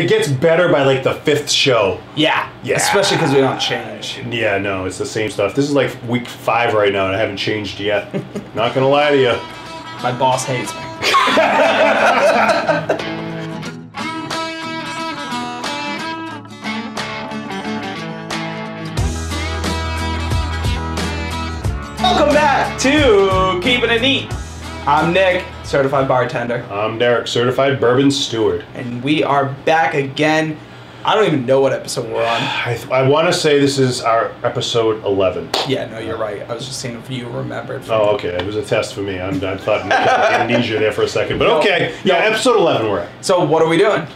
It gets better by like the 5th show. Yeah. Especially because we don't change. Yeah, no, it's the same stuff. This is like week 5 right now, and I haven't changed yet. Not gonna lie to you. My boss hates me. Welcome back to Keeping It Neat. I'm Nick, certified bartender. I'm Derek, certified bourbon steward. And we are back again. I don't even know what episode we're on. I want to say this is our episode 11. Yeah, no, you're right. I was just seeing if you remembered. Oh, okay. It was a test for me. I thought Nick had amnesia there for a second. But okay. Yeah, episode 11 we're at. So what are we doing?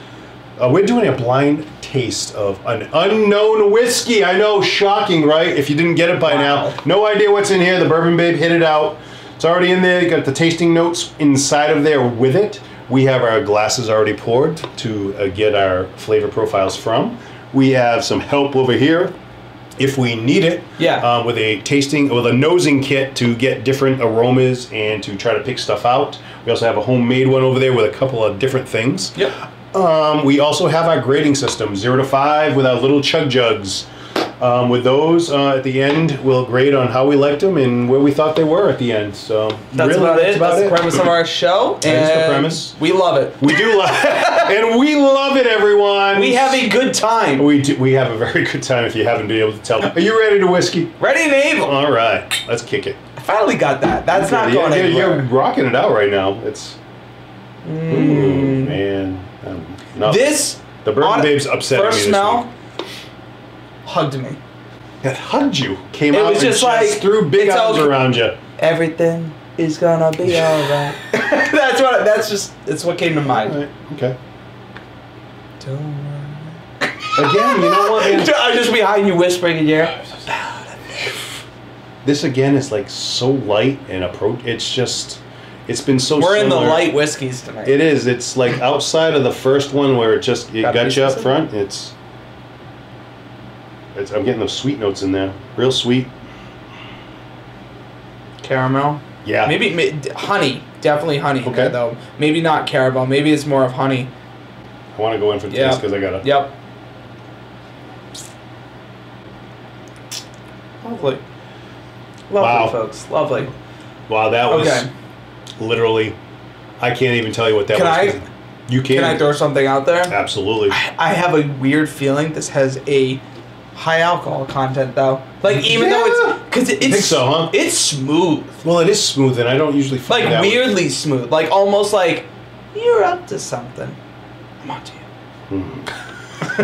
We're doing a blind taste of an unknown whiskey. I know, shocking, right? If you didn't get it by now. No idea what's in here. The Bourbon Babe hit it out. It's already in there. You got the tasting notes inside of there with it. We have our glasses already poured to get our flavor profiles from. We have some help over here if we need it. Yeah. With a nosing kit to get different aromas and to try to pick stuff out. We also have a homemade one over there with a couple of different things. Yep. We also have our grading system, 0 to 5, with our little chug jugs. With those, at the end, we'll grade on how we liked them and where we thought they were at the end. So that's really, about it. That's the premise of our show. That's the premise. We love it. We do love it. And we love it, everyone. We have a good time. We have a very good time if you haven't been able to tell. Are you ready to whiskey? Ready and able. All right. Let's kick it. I finally got that. That's not going anywhere. You're rocking it out right now. It's... Ooh, man. The Bourbon Babe's upsetting me this smell, week. Hugged me. That hugged you. Came it out was and just like threw big arms around you. Everything is gonna be alright. It's what came to mind. All right. Okay. Don't worry. Again, you know what? I'm just behind you whispering in your ear. This again is like so light and it's been so We're similar. in the light whiskeys tonight. It is. It's like outside of the first one where it got you up front. I'm getting those sweet notes in there. Real sweet. Caramel? Yeah. Maybe honey. Definitely honey. Okay. There, though. Maybe not caramel. Maybe it's more of honey. I want to go in for the taste because I got to. Yep. Lovely. Lovely, folks. Lovely. Wow, that was literally... I can't even tell you what that was. You can. Can I throw something out there? Absolutely. I have a weird feeling this has a high alcohol content, though. Like, even though it's... Because it's... I think so, huh? It's smooth. Well, it is smooth, and I don't usually find that weirdly smooth. Like, almost like, you're up to something. I'm on to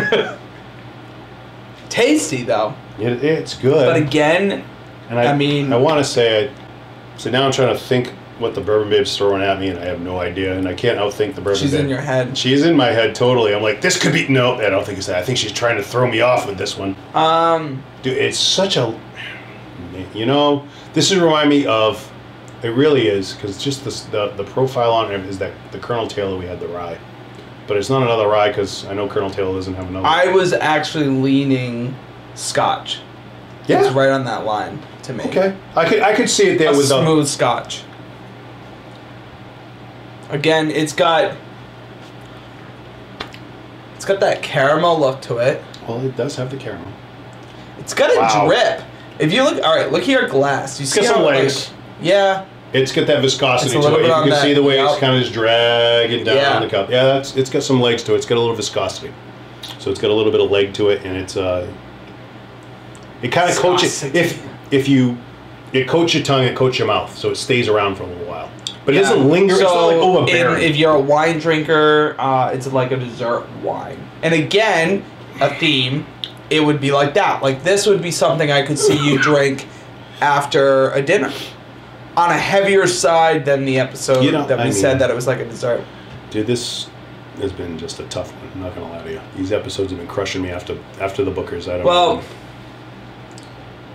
you. Tasty, though. It's good. But again, and I want to say it. So now I'm trying to think what the Bourbon Babe's throwing at me, and I have no idea, and I can't outthink the Bourbon Babe. She's in your head. She's in my head totally. I'm like, this could be... No, I don't think it's that. I think she's trying to throw me off with this one. Dude, it's such a... You know, this is remind me of... It really is, because just the profile on it is that the Colonel Taylor we had the rye. But it's not another rye, because I know Colonel Taylor doesn't have another. I was actually leaning Scotch. Yeah. It's right on that line to me. Okay. I could see it there with a smooth Scotch. Again, it's got that caramel look to it. Well, it does have the caramel. It's got a drip. If you look, all right, look at your glass. You see some legs. Yeah. It's got that viscosity to it. You can see the way it's kind of just dragging down the cup. Yeah, it's got some legs to it. It's got a little viscosity. So it's got a little bit of leg to it, and it's it kind of coats it. If it coats your tongue, it coats your mouth, so it stays around for a little while. But it doesn't linger. So it's not like overbearing. If you're a wine drinker, it's like a dessert wine. And again, a theme, it would be like that. Like this would be something I could see you drink after a dinner. On a heavier side than the episode that we said that it was like a dessert. Dude, this has been just a tough one. I'm not gonna lie to you. These episodes have been crushing me after the Bookers. I don't know.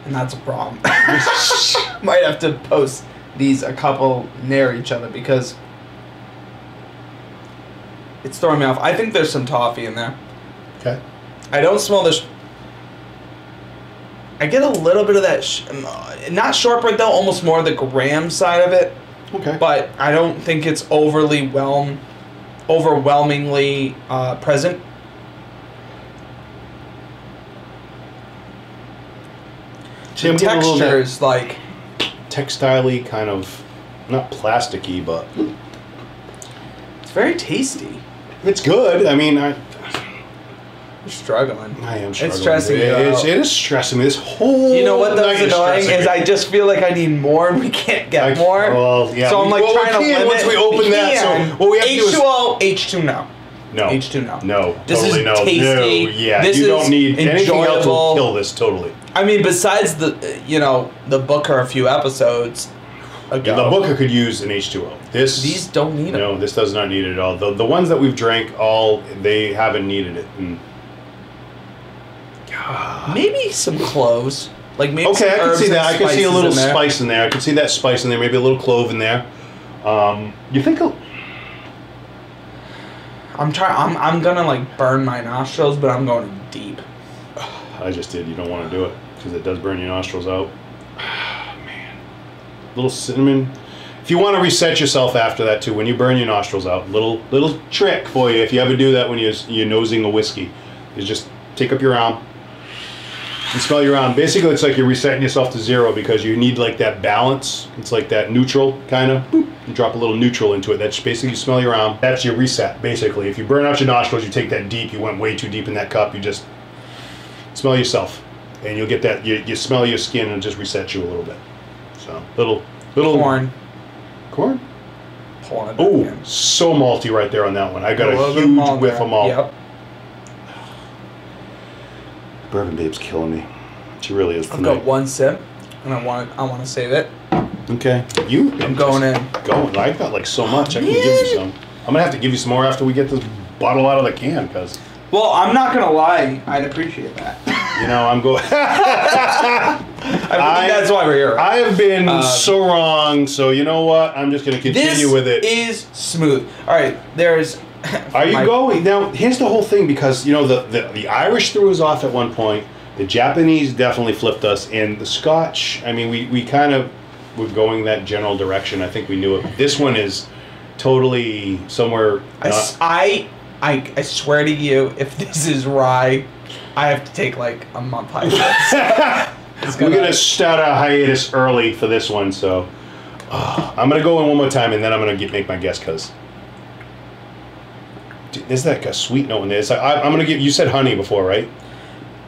And that's a problem. Might have to post these a couple near each other because it's throwing me off. I think there's some toffee in there. Okay. I don't smell this. I get a little bit of that, not shortbread though, almost more the graham side of it. Okay. But I don't think it's overwhelmingly present. See, the texture is like textile-y, kind of, not plasticky, but it's very tasty. it's good. I mean, You're struggling. I am struggling. It's stressing me out. It is stressing me. This whole You know what that's night annoying stressing is me. I just feel like I need more and we can't get more. Well, yeah. So I'm like trying to limit. Once we open that, so what we have to do is H2O, H2 no. no. H2 no. No, This totally is no. tasty. No, yeah. This You don't is need anything else to enjoyable. kill this. Totally. I mean, besides the the Booker a few episodes ago. The Booker could use an H2O. These don't need it. No, this does not need it at all. The ones that we've drank, they haven't needed it. And, Maybe some cloves. Like maybe okay, some I can herbs see that. and I can see a spices little in there. spice in there. I can see that spice in there. Maybe a little clove in there. You think? I'm gonna like burn my nostrils, but I'm going deep. I just did. You don't want to do it because it does burn your nostrils out. Man, little cinnamon. If you want to reset yourself after that too, when you burn your nostrils out, little trick for you. If you ever do that when you're nosing a whiskey, is just take up your arm and smell your arm. Basically, it's like you're resetting yourself to zero because you need like that balance. It's like that neutral kind of. You drop a little neutral into it. That's basically you smell your arm. That's your reset. Basically, if you burn out your nostrils, you take that deep. You went way too deep in that cup. You just smell yourself, and you'll get that. You smell your skin and it just resets you a little bit. So little Corn. Corn. Pulling it Oh, back in. so malty right there on that one. I got little a bit huge malt whiff there. of malt. Yep. Bourbon Babe's killing me. She really is I've tonight. got one sip, and I want to save it. Okay, you. I'm going in. Going. I got like so much. I can give you some. I'm gonna have to give you some more after we get this bottle out of the can, cause. Well, I'm not gonna lie. I'd appreciate that. You know, I'm going. I think that's why we're here. I have been so wrong. So you know what? I'm just gonna continue with it. This is smooth. All right, there's. Are you going now? Here's the whole thing because you know the Irish threw us off at one point. The Japanese definitely flipped us, and the Scotch. I mean, we kind of were going that general direction. I think we knew it. This one is totally somewhere. I swear to you, if this is rye, I have to take like a month hiatus. We're gonna start our hiatus early for this one, so I'm gonna go in one more time, and then I'm gonna make my guess because. There's like a sweet note in there. It's like, I'm gonna give. You said honey before, right?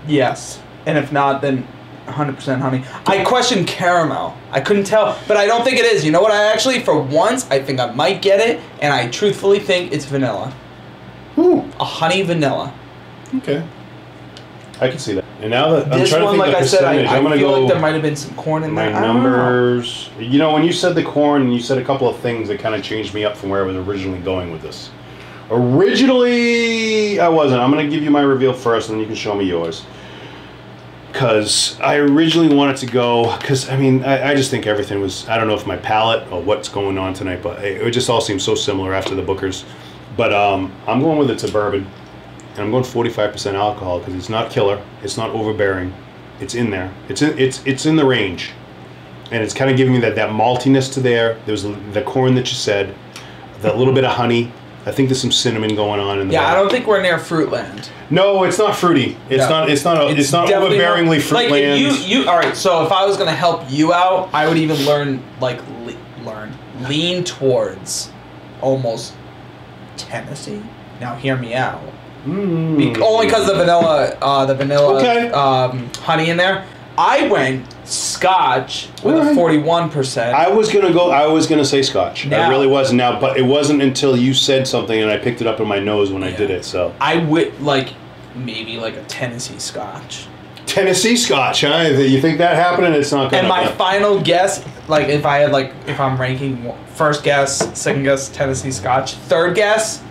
Yes, and if not, then 100% honey. I questioned caramel. I couldn't tell, but I don't think it is. You know what? I actually, for once, I think I might get it, and I truthfully think it's vanilla. Ooh. A honey vanilla. Okay. I can see that. And now that I'm This trying to one, think like the I said, percentage, I'm I gonna feel go. like there might have been some corn in My there. I don't know. numbers. You know, when you said the corn, and you said a couple of things that kind of changed me up from where I was originally going with this. Originally, I wasn't. I'm going to give you my reveal first, and then you can show me yours. Because I originally wanted to go, because, I mean, I just think everything was, I don't know if my palate or what's going on tonight, but it just all seems so similar after the Bookers. But I'm going with it's a bourbon, and I'm going 45% alcohol, because it's not killer, it's not overbearing, it's in there. It's in the range. And it's kind of giving me that maltiness to there. There's the corn that you said, that little bit of honey. I think there's some cinnamon going on in the I don't think we're near Fruitland. No, it's not fruity. It's not definitely overbearingly like Fruitland. you all right. So if I was gonna help you out, I would even lean towards almost Tennessee. Now hear me out. Only because the vanilla honey in there. I went Scotch with a 41%. I was gonna say Scotch. I really was now, but it wasn't until you said something and I picked it up in my nose when I did it. So I would maybe like a Tennessee Scotch. Tennessee Scotch, huh? You think that happened and it's not gonna. And my final guess, if I'm ranking first guess, second guess Tennessee Scotch, third guess,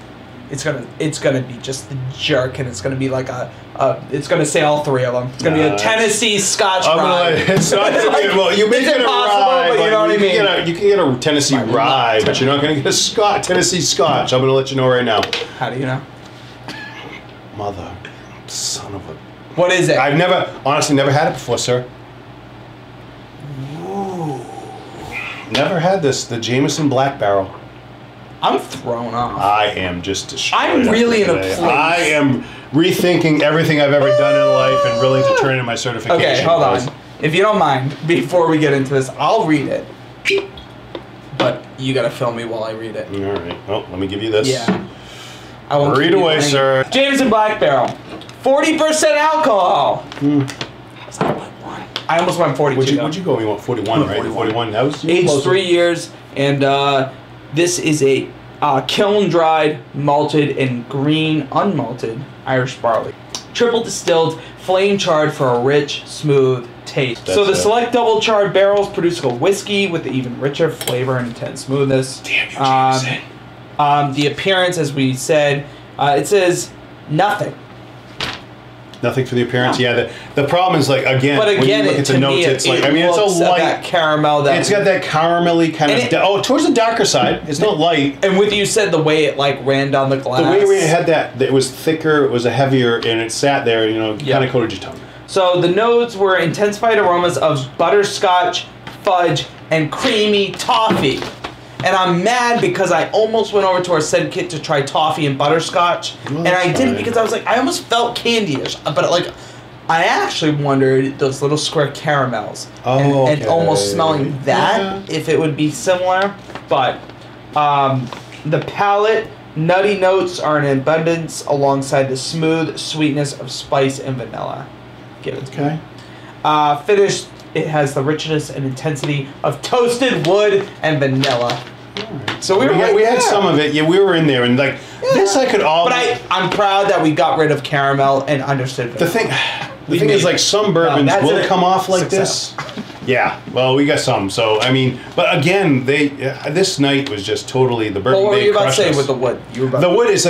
it's gonna be just the jerk, and it's gonna be like it's gonna say all three of them. It's gonna be a Tennessee Scotch rye. It's not well, you make it a rye, but you know what I mean. You can get a Tennessee rye, but you're not gonna get a Tennessee Scotch. I'm gonna let you know right now. How do you know? Mother, son of a. What is it? I've honestly never had it before, sir. Ooh. Never had this. The Jameson Black Barrel. I'm thrown off. I am just destroyed. I'm really in a place. I am rethinking everything I've ever done in life and willing to turn in my certification. Okay, hold on. if you don't mind, before we get into this, I'll read it. But you gotta film me while I read it. All right. Well, let me give you this. Yeah. I won't read away, sir. Jameson Black Barrel, 40% alcohol. I almost went 42. What'd you go? You went 41, right? 41. That was aged 3 years, and this is a kiln-dried, malted, and green unmalted Irish barley. Triple distilled, flame charred for a rich, smooth taste. So the select double charred barrels produce a whiskey with even richer flavor and intense smoothness. Damn you, Jameson. The appearance, as we said, it says nothing. Nothing for the appearance. No. Yeah, the problem is, like, again, when you look at the notes, it's like, I mean, it's a light that caramel. It's got that caramelly kind of towards the darker side. It's not light. And with you said the way it like ran down the glass. The way it had that, it was thicker, it was a heavier, and it sat there, you know, kind of coated your tongue. So the notes were intensified aromas of butterscotch, fudge, and creamy toffee. And I'm mad because I almost went over to our said kit to try toffee and butterscotch, and I didn't because I was like, I almost felt candy-ish, but like, I actually wondered those little square caramels, and almost smelling that if it would be similar. But the palate, nutty notes are in abundance alongside the smooth sweetness of spice and vanilla. Give it to me. Finished. It has the richness and intensity of toasted wood and vanilla. Right. So we had some of it. Yeah, we were in there, and like this, I could all. But I'm proud that we got rid of caramel and understood vanilla. The thing is, like, some bourbons will come off like this. Yeah, well, we got some. So I mean, but again, this night was just totally the bourbon. What were you about to say us. with the wood? The wood is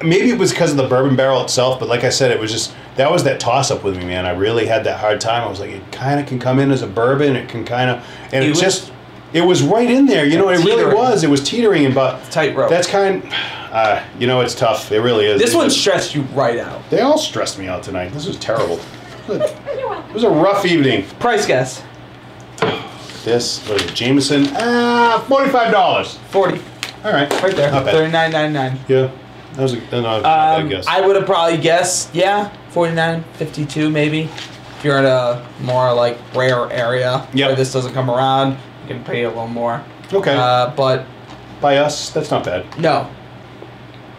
maybe it was because of the bourbon barrel itself, but like I said, it was just that was that toss up with me, man. I really had that hard time. I was like, it kind of can come in as a bourbon. It can kind of, and it was right in there. You know, it really was. It was teetering, but tight rope. That's you know, it's tough. It really is. This one stressed you right out. They all stressed me out tonight. This was terrible. It was a rough evening. Price guess. This was Jameson. $45. 40. All right, right there. Not bad. $39.99. Yeah, that was a good guess. I would have probably guessed, $49, $52 maybe. If you're in a more like rare area where this doesn't come around, you can pay a little more. Okay. But by us, that's not bad. No.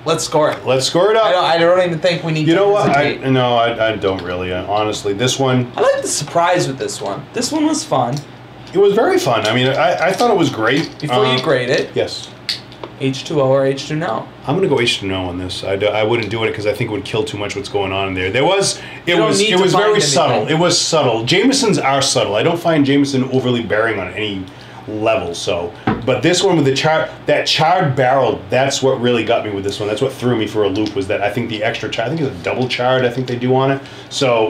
Let's score it. Let's score it up. I don't even think we need to. You know what? I don't really. Honestly, this one. I like the surprise with this one. This one was fun. It was very fun. I mean, I thought it was great. Before you grade it. Yes. H2O or H2 no? I'm gonna go H2O on this. I wouldn't do it because I think it would kill too much what's going on in there. It was very subtle. It was subtle. Jamesons are subtle. I don't find Jameson overly bearing on any level. So, but this one with the charred barrel, that's what really got me with this one. That's what threw me for a loop, was that I think the extra charred, I think it's a double charred, I think they do on it. So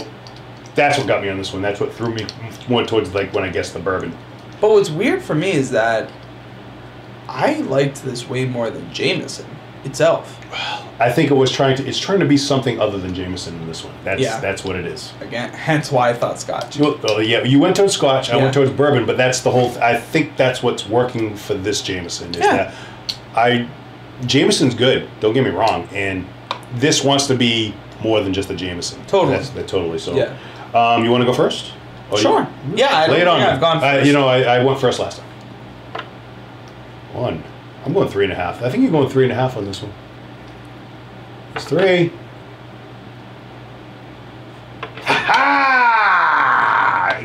that's what got me on this one. That's what threw me more towards like when I guessed the bourbon. But what's weird for me is that I liked this way more than Jameson itself. I think it's trying to be something other than Jameson in this one. That's what it is. Again, hence why I thought Scotch. Well, yeah, you went towards Scotch, I went towards bourbon, but that's the whole. I think that's what's working for this Jameson. Is that Jameson's good. Don't get me wrong, and this wants to be more than just a Jameson. Totally. Totally. So, you want to go first? Sure. Lay it on me. I've gone first. I went first last time. One. I'm going 3.5. I think you're going 3.5 on this one. It's 3. Ha!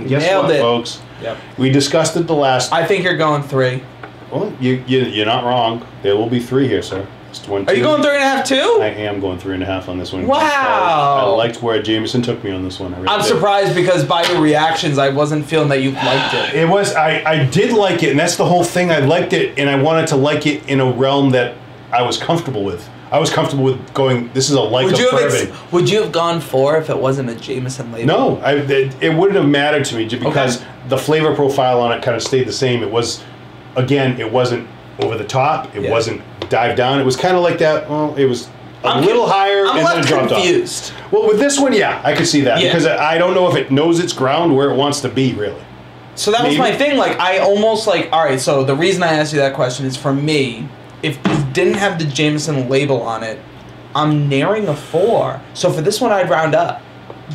Guess Nailed it, folks. Yep. We discussed it the last. I think you're going 3. Well, you're not wrong. There will be 3 here, sir. It's 1, 2. Are you going 3.5 too? I am going 3.5 on this one. Wow! I liked where Jameson took me on this one. I'm surprised because by your reactions, I wasn't feeling that you liked it. It was. I did like it, and that's the whole thing. I liked it, and I wanted to like it in a realm that I was comfortable with. I was comfortable with going, this is a bourbon. Would you have gone 4 if it wasn't a Jameson label? No, it wouldn't have mattered to me because the flavor profile on it kind of stayed the same. It was, again, it wasn't over the top. It wasn't dive down. It was kind of like that. Well, it was a little higher and then it dropped off. Well, with this one, I could see that because I don't know if it knows its ground where it wants to be, really. So that was my thing. Like, I almost like, all right, so the reason I asked you that question is for me, if this didn't have the Jameson label on it, I'm nearing a 4. So for this one, I'd round up.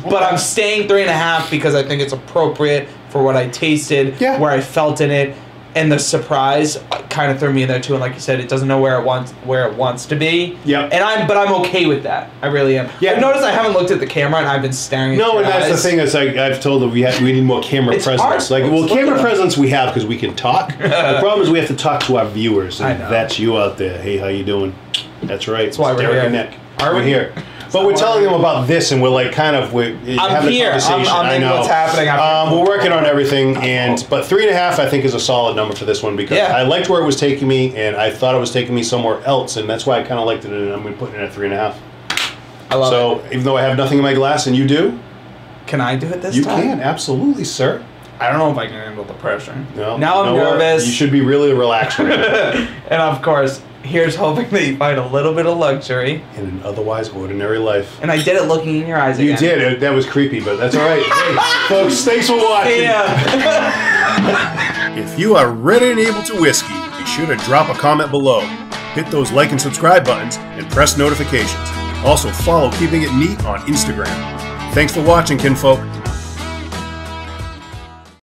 But I'm staying 3.5 because I think it's appropriate for what I tasted, where I felt in it, and the surprise kind of threw me in there too. And like you said, it doesn't know where it wants to be. Yeah. But I'm okay with that. I really am. Yeah. I've noticed I haven't looked at the camera and I've been staring. No, and that's the thing is I've told them we need more camera presence. Camera presence we have because we can talk. The problem is we have to talk to our viewers, and that's you out there. Hey, how you doing? That's right. That's why we're Derek here. And Nick. We're here. But we're telling them about this, and we're like I'm here. I know what's happening. We're working on everything, but 3.5 I think is a solid number for this one because I liked where it was taking me, and I thought it was taking me somewhere else, and that's why I kind of liked it, and I'm putting it at 3.5. I love it. So even though I have nothing in my glass, and you do, can I do it this time? You can, absolutely, sir. I don't know if I can handle the pressure. No, now I'm nervous. You should be really relaxed right now. And of course, here's hoping that you find a little bit of luxury in an otherwise ordinary life. And I did it looking in your eyes again. You did. That was creepy, but that's all right. Hey, folks, thanks for watching. If you are ready and able to whiskey, be sure to drop a comment below. Hit those like and subscribe buttons and press notifications. Also follow Keeping It Neat on Instagram. Thanks for watching, kinfolk.